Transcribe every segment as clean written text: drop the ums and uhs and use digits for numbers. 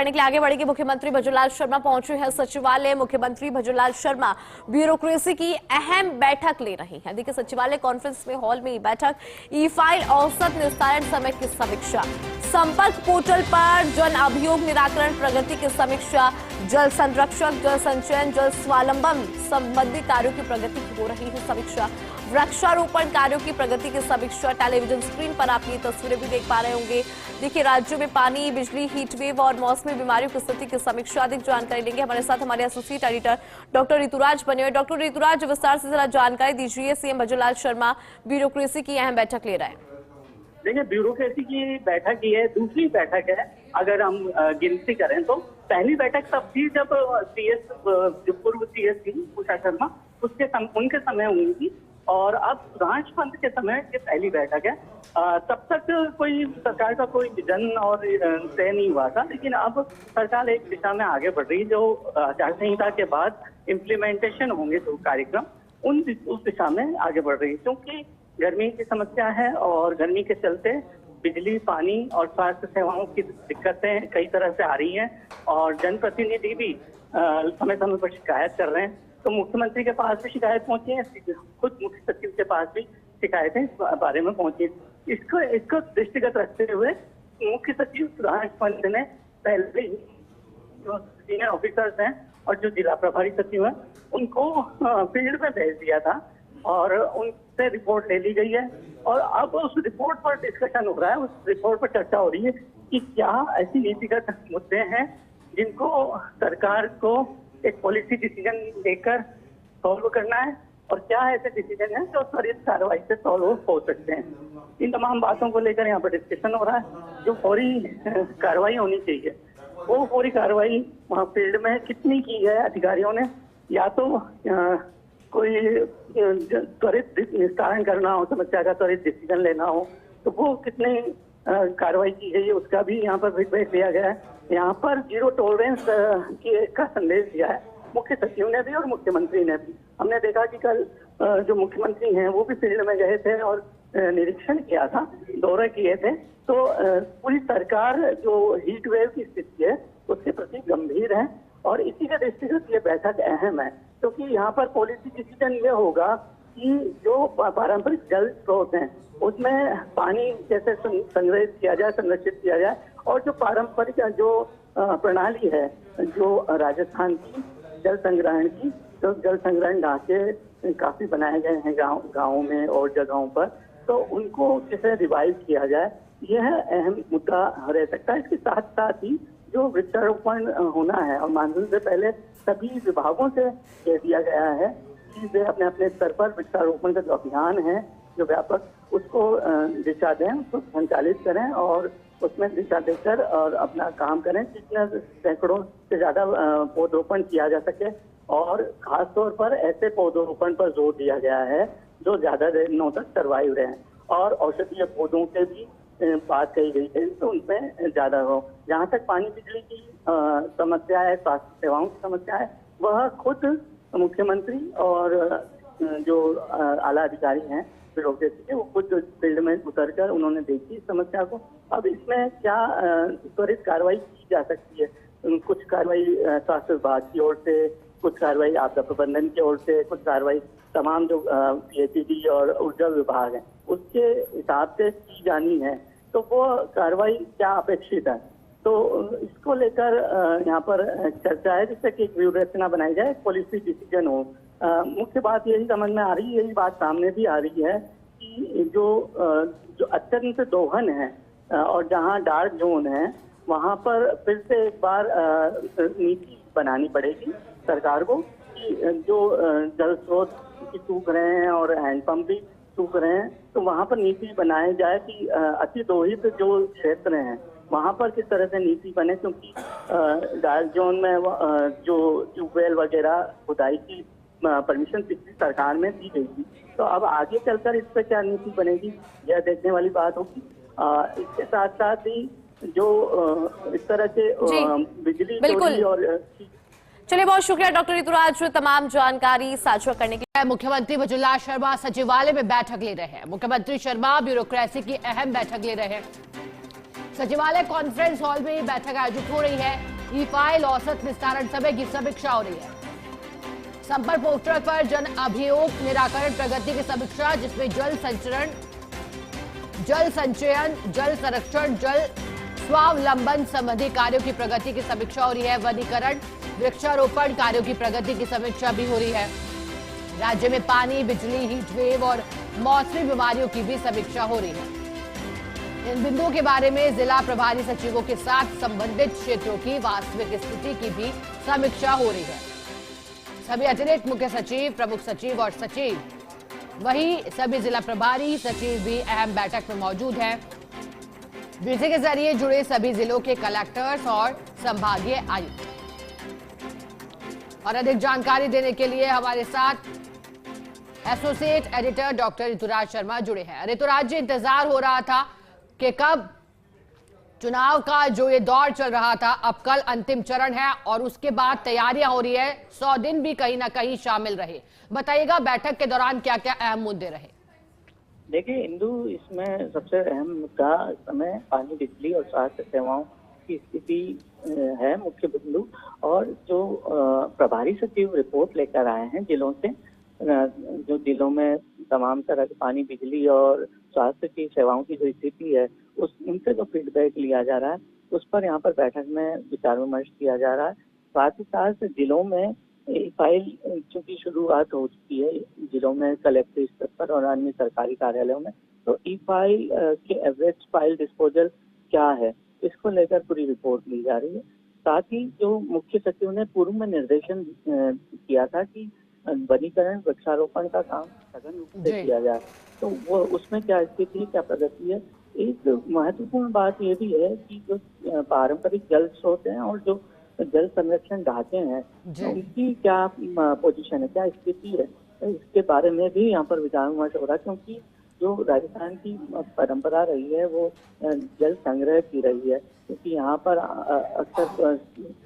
करने के लिए आगे बढ़ेंगे। मुख्यमंत्री भजनलाल शर्मा पहुंचे हैं सचिवालय। मुख्यमंत्री भजनलाल शर्मा ब्यूरोक्रेसी की अहम बैठक ले रहे हैं। देखिए, सचिवालय कॉन्फ्रेंस में हॉल में बैठक, ई फाइल औसत निस्तारण समय की समीक्षा, संपर्क पोर्टल पर जन अभियोग निराकरण प्रगति की समीक्षा, जल संरक्षक, जल संचयन, जल स्वावलंबन संबंधी कार्यों की प्रगति की हो रही है समीक्षा, वृक्षारोपण कार्यों की प्रगति की समीक्षा। टेलीविजन स्क्रीन पर आप ये तस्वीरें भी देख पा रहे होंगे। देखिए, राज्यों में पानी, बिजली, हीटवेव और मौसमी बीमारियों की स्थिति की समीक्षा। अधिक जानकारी लेंगे, हमारे साथ हमारे एसोसिएट एडिटर डॉक्टर ऋतुराज बने हुए। डॉक्टर ऋतुराज, विस्तार से जरा जानकारी दीजिए। सीएम भजनलाल शर्मा ब्यूरोक्रेसी की अहम बैठक ले रहे हैं। देखिए, ब्यूरोक्रेसी की बैठक ये दूसरी बैठक है। अगर हम गिनती करें तो पहली बैठक तब थी जब सीएस, जो पूर्व सीएस थी उषा शर्मा, उनके समय हुई थी, और अब सुधांशु पंत के समय ये पहली बैठक है। तब तक कोई सरकार का कोई विजन और तय नहीं हुआ था, लेकिन अब सरकार एक दिशा में आगे बढ़ रही है। जो आचार संहिता के बाद इम्प्लीमेंटेशन होंगे जो कार्यक्रम, उस दिशा में आगे बढ़ रही है। क्योंकि गर्मी की समस्या है और गर्मी के चलते बिजली, पानी और स्वास्थ्य सेवाओं की दिक्कतें कई तरह से आ रही हैं, और जनप्रतिनिधि भी समय समय पर शिकायत कर रहे हैं। तो मुख्यमंत्री के पास भी शिकायत पहुंची है, खुद मुख्य सचिव के पास भी शिकायतें इस बारे में पहुंची है। इसको दृष्टिगत रखते हुए मुख्य सचिव सुधांशु पंत ने पहले ही जो सीनियर ऑफिसर्स हैं और जो जिला प्रभारी सचिव हैं उनको फील्ड में भेज दिया था, और उनसे रिपोर्ट ले ली गई है। और अब उस रिपोर्ट पर डिस्कशन हो रहा है, उस रिपोर्ट पर चर्चा हो रही है कि क्या ऐसी नीतिगत मुद्दे हैं जिनको सरकार को एक पॉलिसी डिसीजन लेकर सॉल्व करना है, और क्या ऐसे डिसीजन हैं जो त्वरित कार्रवाई से सॉल्व हो सकते हैं। इन तमाम बातों को लेकर यहाँ पर डिस्कशन हो रहा है। जो फौरी कार्रवाई होनी चाहिए, वो फौरी कार्रवाई वहाँ फील्ड में कितनी की है अधिकारियों ने, या तो कोई त्वरित निस्तारण करना हो, समस्या का त्वरित डिसीजन लेना हो, तो वो कितनी कार्रवाई की गई है उसका भी यहाँ पर फीडबैक दिया गया है। यहाँ पर जीरो टॉलरेंस का संदेश दिया है मुख्य सचिव ने भी और मुख्यमंत्री ने भी। हमने देखा कि कल जो मुख्यमंत्री हैं वो भी फील्ड में गए थे और निरीक्षण किया था, दौरे किए थे। तो पूरी सरकार जो हीट वेव की स्थिति है उसके प्रति गंभीर है, और इसी के दृष्टिगत ये बैठक अहम है। क्योंकि यहाँ पर पॉलिसी डिसीजन ये होगा कि जो पारंपरिक जल स्रोत हैं उसमें पानी कैसे संग्रहित किया जाए, संरक्षित किया जाए, और जो पारंपरिक जो प्रणाली है जो राजस्थान की जल संग्रहण की, तो जल संग्रहण ढांचे काफी बनाए गए हैं गाँव में और जगहों पर, तो उनको कैसे रिवाइव किया जाए, यह अहम मुद्दा रह सकता है। इसके साथ साथ ही जो वृक्षारोपण होना है, और मानसून से पहले सभी विभागों से कह दिया गया है कि वे अपने अपने स्तर पर वृक्षारोपण का जो अभियान है जो व्यापक, उसको दिशा दें, उसको संचालित करें और उसमें दिशा देकर और अपना काम करें, जितना सैकड़ों से ज्यादा पौधरोपण किया जा सके। और खासतौर पर ऐसे पौधरोपण पर जोर दिया गया है जो ज्यादा दिनों तक सर्वाइव रहे, और औषधीय पौधों के भी बात कही गई है तो उनमें ज्यादा हो। जहाँ तक पानी बिजली की समस्या है, स्वास्थ्य सेवाओं की समस्या है, वह खुद मुख्यमंत्री और जो आला अधिकारी हैं ब्यूरोक्रेसी के, वो खुद फील्ड में उतरकर उन्होंने देखी इस समस्या को। अब इसमें क्या त्वरित कार्रवाई की जा सकती है, कुछ कार्रवाई स्वास्थ्य विभाग की ओर से, कुछ कार्रवाई आपदा प्रबंधन की ओर से, कुछ कार्रवाई तमाम जो पीएचईडी और ऊर्जा विभाग है उसके हिसाब से की जानी है। तो वो कार्रवाई क्या अपेक्षित है, तो इसको लेकर यहाँ पर चर्चा है, जिससे कि एक व्यूहरचना बनाई जाए, पॉलिसी डिसीजन हो। मुख्य बात यही समझ में आ रही है, यही बात सामने भी आ रही है कि जो अत्यंत दोहन है और जहाँ डार्क जोन है वहाँ पर फिर से एक बार नीति बनानी पड़ेगी सरकार को कि जो जल स्रोत की सूख रहे हैं और हैंडपंप भी सूख रहे हैं, तो वहाँ पर नीति बनाई जाए कि अति दोहित जो क्षेत्र हैं वहाँ पर किस तरह से नीति बने। क्योंकि डार्क जोन में जो ट्यूबवेल वगैरह खुदाई की परमिशन पिछली सरकार में दी गई थी, तो अब आगे चलकर इस पर क्या नीति बनेगी यह देखने वाली बात होगी। इसके साथ साथ ही जो इस तरह से बिजली चोरी और चलिए, बहुत शुक्रिया डॉक्टर ऋतुराज तमाम जानकारी साझा करने के लिए। मुख्यमंत्री भजनलाल शर्मा सचिवालय में बैठक ले रहे हैं। मुख्यमंत्री शर्मा ब्यूरोक्रेसी की अहम बैठक ले रहे हैं। सचिवालय कॉन्फ्रेंस हॉल में बैठक आयोजित हो रही है। ई फाइल औसत निस्तारण समय की समीक्षा हो रही है। संपर्क पोर्टल पर जन अभियोग निराकरण प्रगति की समीक्षा, जिसमें जल संचयन, जल संरक्षण, जल स्वावलंबन संबंधी कार्यों की प्रगति की समीक्षा हो रही है। वनीकरण, वृक्षारोपण कार्यों की प्रगति की समीक्षा भी हो रही है। राज्य में पानी, बिजली, हीट वेव और मौसमी बीमारियों की भी समीक्षा हो रही है। इन बिंदुओं के बारे में जिला प्रभारी सचिवों के साथ संबंधित क्षेत्रों की वास्तविक स्थिति की भी समीक्षा हो रही है। सभी अतिरिक्त मुख्य सचिव, प्रमुख सचिव और सचिव, वहीं सभी जिला प्रभारी सचिव भी अहम बैठक में मौजूद हैं। वीसी के जरिए जुड़े सभी जिलों के कलेक्टर्स और संभागीय आयुक्त। और अधिक जानकारी देने के लिए हमारे साथ associate editor doctor Rituraj Sharma जुड़े हैं। ऋतुराज जी, इंतजार हो रहा था कि कब चुनाव का जो ये दौर चल रहा था, अब कल अंतिम चरण है और उसके बाद तैयारियां हो रही है, 100 दिन भी कहीं ना कहीं शामिल रहे। बताइएगा बैठक के दौरान क्या क्या अहम मुद्दे रहे? देखिए इंदु, इसमें सबसे अहम मुद्दा समय पानी, बिजली और स्वास्थ्य सेवाओं की स्थिति है मुख्य बिंदु। और जो प्रभारी सचिव रिपोर्ट लेकर आए हैं जिलों से, जो जिलों में तमाम तरह के पानी, बिजली और स्वास्थ्य की सेवाओं की जो स्थिति है, उनसे जो फीडबैक लिया जा रहा है, उस पर यहाँ पर बैठक में विचार विमर्श किया जा रहा है। साथ ही साथ जिलों में फाइल चूंकि शुरुआत हो चुकी है जिलों में कलेक्टर स्तर पर और अन्य सरकारी कार्यालयों में, तो ई फाइल के एवरेज फाइल डिस्पोजल क्या है, इसको लेकर पूरी रिपोर्ट ली जा रही है। साथ ही जो मुख्य सचिव ने पूर्व में निर्देशन किया था कि वनीकरण, वृक्षारोपण का काम सघन रूप से किया जाए, तो वो उसमें क्या स्थिति है, क्या प्रगति है। एक महत्वपूर्ण बात ये भी है कि जो पारंपरिक जल स्रोत हैं और जो जल संरक्षण ढांचे हैं, उनकी क्या पोजीशन है, क्या स्थिति है, इसके बारे में भी यहाँ पर विचार विमर्श हो रहा है। क्योंकि जो राजस्थान की परंपरा रही है वो जल संग्रह की रही है, क्योंकि यहाँ पर अक्सर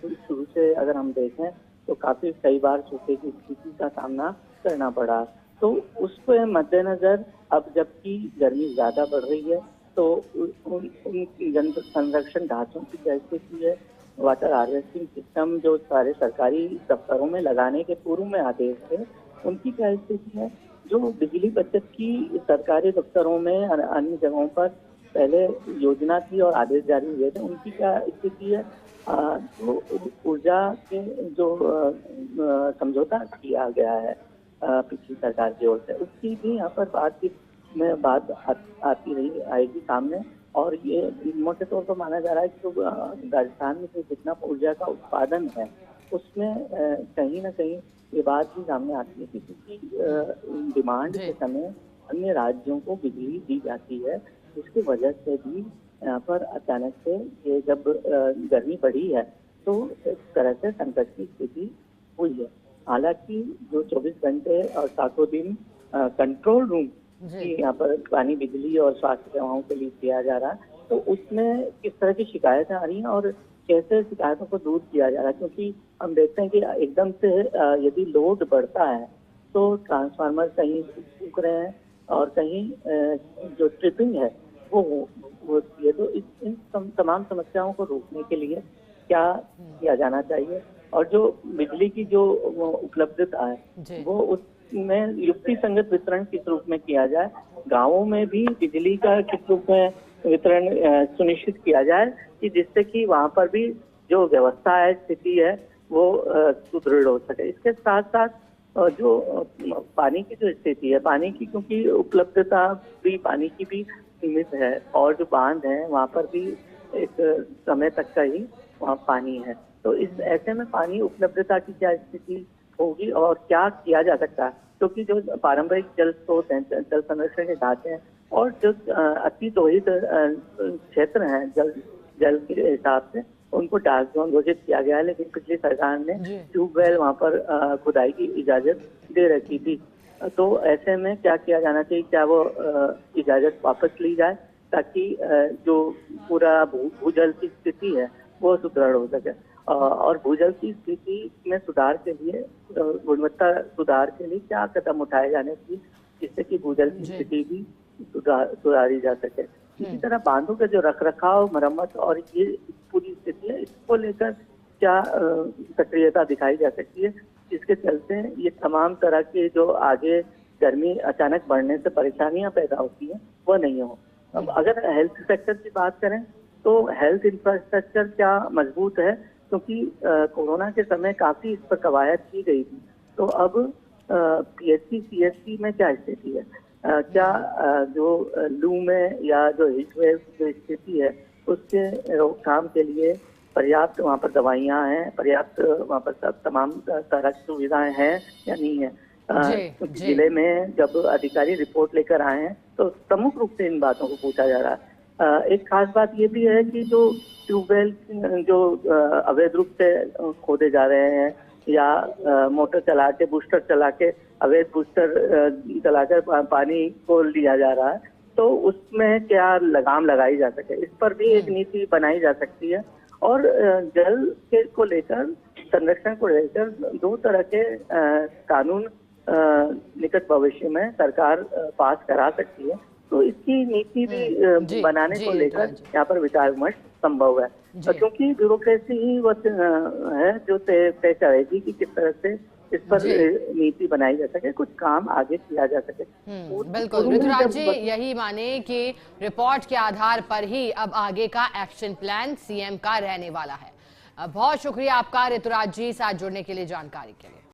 शुरू से अगर हम देखें तो काफी कई बार सूखे की स्थिति का सामना करना पड़ा। तो उस पर मद्देनजर अब जबकि गर्मी ज्यादा बढ़ रही है, तो उन जल संरक्षण ढांचों की क्या स्थिति है, वाटर हार्वेस्टिंग सिस्टम जो सारे सरकारी दफ्तरों में लगाने के पूर्व में आदेश थे, उनकी क्या स्थिति है। जो बिजली बचत की सरकारी दफ्तरों में अन्य जगहों पर पहले योजना थी और आदेश जारी हुए थे, उनकी क्या स्थिति है। जो ऊर्जा के जो समझौता किया गया है पिछली सरकार की ओर से, उसकी भी यहाँ पर बात आती रही आएगी सामने। और ये मोटे तौर पर माना जा रहा है कि जो राजस्थान में जितना ऊर्जा का उत्पादन है, उसमें कहीं ना कहीं ये बात भी सामने आती है कि क्योंकि डिमांड के समय अन्य राज्यों को बिजली दी जाती है, जिसकी वजह से भी यहाँ पर अचानक से ये जब गर्मी बढ़ी है तो एक तरह से संकट की स्थिति हुई है। हालांकि जो 24 घंटे और 7 दिन कंट्रोल रूम की यहाँ पर पानी, बिजली और स्वास्थ्य सेवाओं के लिए किया जा रहा है, तो उसमें किस तरह की शिकायतें आ रही हैं और कैसे शिकायतों को दूर किया जा रहा है। क्योंकि हम देखते हैं कि एकदम से यदि लोड बढ़ता है तो ट्रांसफार्मर कहीं सूख रहे हैं और कहीं जो ट्रिपिंग है वो होती है। तो इन तमाम समस्याओं को रोकने के लिए क्या किया जाना चाहिए, और जो बिजली की जो उपलब्धता है वो उसमें युक्ति संगत वितरण किस रूप में किया जाए, गांवों में भी बिजली का किस रूप में वितरण सुनिश्चित किया जाए कि जिससे कि वहां पर भी जो व्यवस्था है, स्थिति है, वो सुदृढ़ हो सके। इसके साथ साथ जो पानी की जो स्थिति है, पानी की क्योंकि उपलब्धता भी पानी की भी सीमित है और जो बांध है वहाँ पर भी एक समय तक का ही वहाँ पानी है। तो इस ऐसे में पानी उपलब्धता की क्या स्थिति होगी और क्या किया जा सकता है, क्योंकि जो पारंपरिक जल स्रोत हैं, जल संरक्षण के ढांचे हैं और जो अति दोहित क्षेत्र हैं जल के हिसाब से, उनको डार्क जोन घोषित किया गया है। लेकिन पिछली सरकार ने ट्यूबवेल वहाँ पर खुदाई की इजाजत दे रखी थी। तो ऐसे में क्या किया जाना चाहिए, क्या वो इजाजत वापस ली जाए ताकि जो पूरा भूजल की स्थिति है वो सुदृढ़ हो सके। और भूजल की स्थिति में सुधार के लिए, गुणवत्ता सुधार के लिए क्या कदम उठाए जाने चाहिए जिससे कि भूजल की स्थिति भी सुधारी जा सके। इसी तरह बांधों का जो रखरखाव, मरम्मत और ये पूरी स्थिति है, इसको लेकर क्या सक्रियता दिखाई जा सकती है, जिसके चलते ये तमाम तरह के जो आगे गर्मी अचानक बढ़ने से परेशानियां पैदा होती हैं वह नहीं हो। अब अगर हेल्थ सेक्टर की बात करें तो हेल्थ इंफ्रास्ट्रक्चर क्या मजबूत है, क्योंकि कोरोना के समय काफी इस पर कवायद की गई थी। तो अब पीएचसी सीएचसी में क्या स्थिति है, क्या जो लू में या जो हीट वेव जो स्थिति है उसके रोकथाम के लिए पर्याप्त वहाँ पर दवाइयाँ हैं, पर्याप्त वहाँ पर तमाम तरह की सुविधाएं हैं या नहीं है। जिले में जब अधिकारी रिपोर्ट लेकर आए हैं तो प्रमुख रूप से इन बातों को पूछा जा रहा है। एक खास बात ये भी है कि जो ट्यूबवेल जो अवैध रूप से खोदे जा रहे हैं या मोटर चला के बूस्टर चला के अवैध बूस्टर चलाकर पानी को लिया जा रहा है, तो उसमें क्या लगाम लगाई जा सके, इस पर भी एक नीति बनाई जा सकती है। और जल के को लेकर, संरक्षण को लेकर दो तरह के कानून निकट भविष्य में सरकार पास करा सकती है, तो इसकी नीति भी बनाने को लेकर यहाँ पर विचार विमर्श संभव है, क्योंकि ब्यूरोक्रेसी ही वो है जो तय करेगी कि किस तरह से इस पर नीति बनाई जा सके, कुछ काम आगे किया जा सके। बिल्कुल ऋतुराज जी, यही माने कि रिपोर्ट के आधार पर ही अब आगे का एक्शन प्लान सीएम का रहने वाला है। बहुत शुक्रिया आपका ऋतुराज जी, साथ जुड़ने के लिए, जानकारी के लिए।